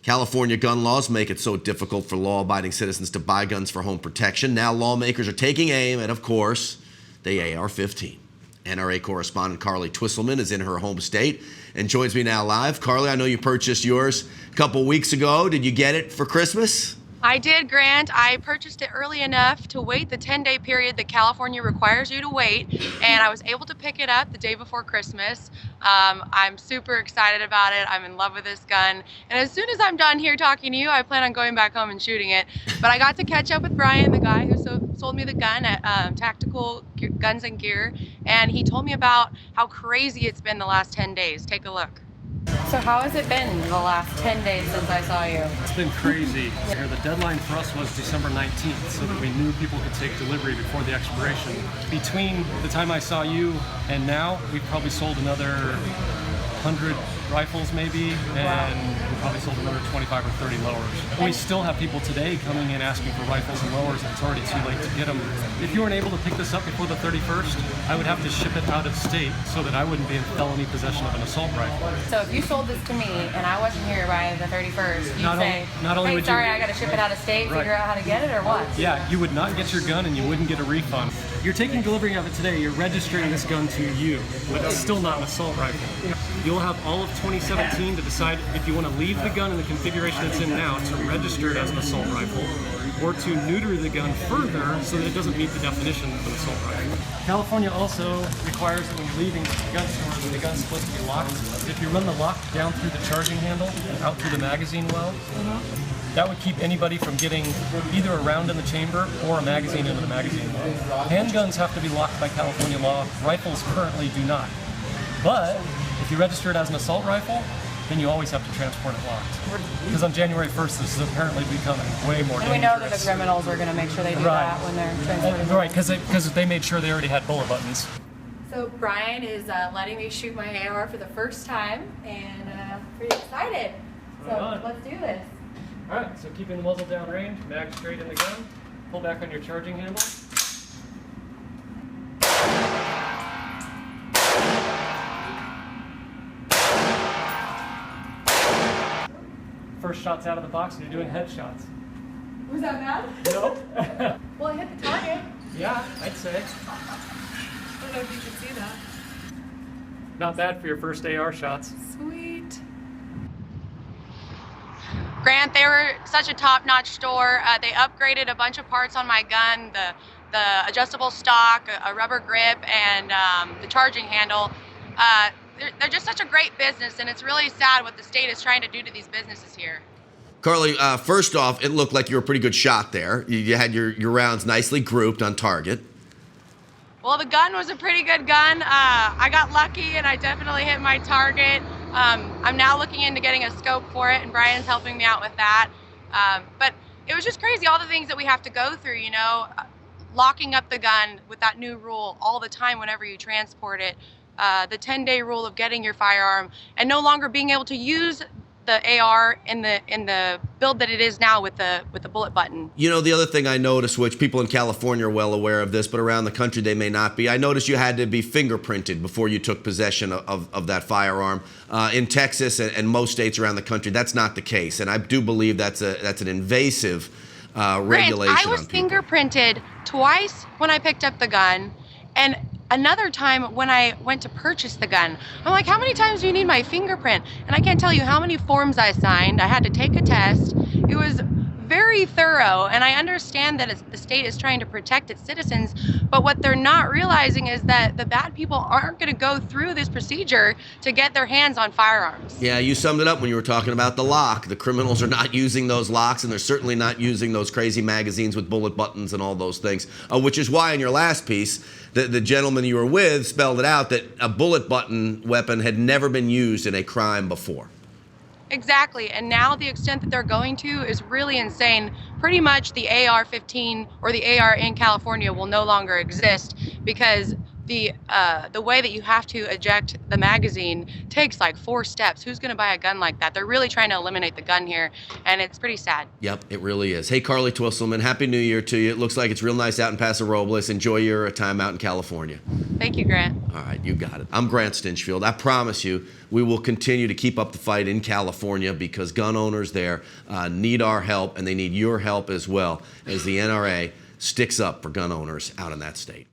California gun laws make it so difficult for law-abiding citizens to buy guns for home protection. Now lawmakers are taking aim at, of course, the AR-15. NRA correspondent Carly Twisselman is in her home state and joins me now live. Carly, I know you purchased yours a couple weeks ago. Did you get it for Christmas? I did, Grant. I purchased it early enough to wait the 10-day period that California requires you to wait, and I was able to pick it up the day before Christmas. I'm super excited about it. I'm in love with this gun, and as soon as I'm done here talking to you, I plan on going back home and shooting it. But I got to catch up with Brian, the guy who sold me the gun at Tactical Guns and Gear, and he told me about how crazy it's been the last 10 days. Take a look. So how has it been the last 10 days since I saw you? It's been crazy. The deadline for us was December 19th, so that we knew people could take delivery before the expiration. Between the time I saw you and now, we've probably sold another 100 rifles maybe, and we probably sold another 25 or 30 lowers. We still have people today coming in asking for rifles and lowers, and it's already too late to get them. If you weren't able to pick this up before the 31st, I would have to ship it out of state so that I wouldn't be in felony possession of an assault rifle. So if you sold this to me and I wasn't here by the 31st, you'd say, hey, sorry, I got to ship it out of state, figure out how to get it, or what? Yeah, you would not get your gun and you wouldn't get a refund. You're taking delivery of it today, you're registering this gun to you, but it's still not an assault rifle. You'll have all of 2017 to decide if you want to leave the gun in the configuration it's in now to register it as an assault rifle, or to neuter the gun further so that it doesn't meet the definition of an assault rifle. California also requires that when you're leaving gun stores, that the gun's supposed to be locked. If you run the lock down through the charging handle and out through the magazine well, that would keep anybody from getting either a round in the chamber or a magazine into the magazine well. Handguns have to be locked by California law. Rifles currently do not. But if you register it as an assault rifle, then you always have to transport it locked. Because on January 1st, this is apparently becoming way more dangerous. And we know that the criminals are going to make sure they do that when they're transporting. Right, because they made sure they already had bullet buttons. So Brian is letting me shoot my AR for the first time, and I'm pretty excited. So let's do this. All right, so keeping the muzzle down range, mag straight in the gun, pull back on your charging handle. First shot's out of the box and you're doing headshots. Was that bad? Nope. Well, it hit the target. Yeah, I'd say. I don't know if you can see that. Not bad for your first AR shots. Sweet. Grant, they were such a top-notch store. They upgraded a bunch of parts on my gun, the adjustable stock, a rubber grip, and the charging handle. They're just such a great business, and it's really sad what the state is trying to do to these businesses here. Carly, first off, it looked like you were a pretty good shot there. You had your rounds nicely grouped on target. Well, the gun was a pretty good gun. I got lucky, and I definitely hit my target. I'm now looking into getting a scope for it, and Brian's helping me out with that. But it was just crazy, all the things that we have to go through, you know, locking up the gun with that new rule all the time whenever you transport it. The 10-day rule of getting your firearm and no longer being able to use the AR in the build that it is now with the bullet button. You know, the other thing I noticed, which people in California are well aware of this, but around the country they may not be, I noticed you had to be fingerprinted before you took possession of that firearm. In Texas and most states around the country, that's not the case, and I do believe that's an invasive regulation. I was fingerprinted twice when I picked up the gun, and another time when I went to purchase the gun. I'm like, how many times do you need my fingerprint? And I can't tell you how many forms I signed. I had to take a test. It was very thorough, and I understand that the state is trying to protect its citizens, but what they're not realizing is that the bad people aren't going to go through this procedure to get their hands on firearms. Yeah, you summed it up when you were talking about the lock. The criminals are not using those locks, and they're certainly not using those crazy magazines with bullet buttons and all those things, which is why in your last piece, the gentleman you were with spelled it out that a bullet button weapon had never been used in a crime before. Exactly, and now the extent that they're going to is really insane. Pretty much the AR-15 or the AR in California will no longer exist because the way that you have to eject the magazine takes like 4 steps. Who's going to buy a gun like that? They're really trying to eliminate the gun here, and it's pretty sad. Yep, it really is. Hey, Carly Twisselman, Happy New Year to you. It looks like it's real nice out in Paso Robles. Enjoy your time out in California. Thank you, Grant. All right, you got it. I'm Grant Stinchfield. I promise you, we will continue to keep up the fight in California because gun owners there need our help, and they need your help as well as the NRA sticks up for gun owners out in that state.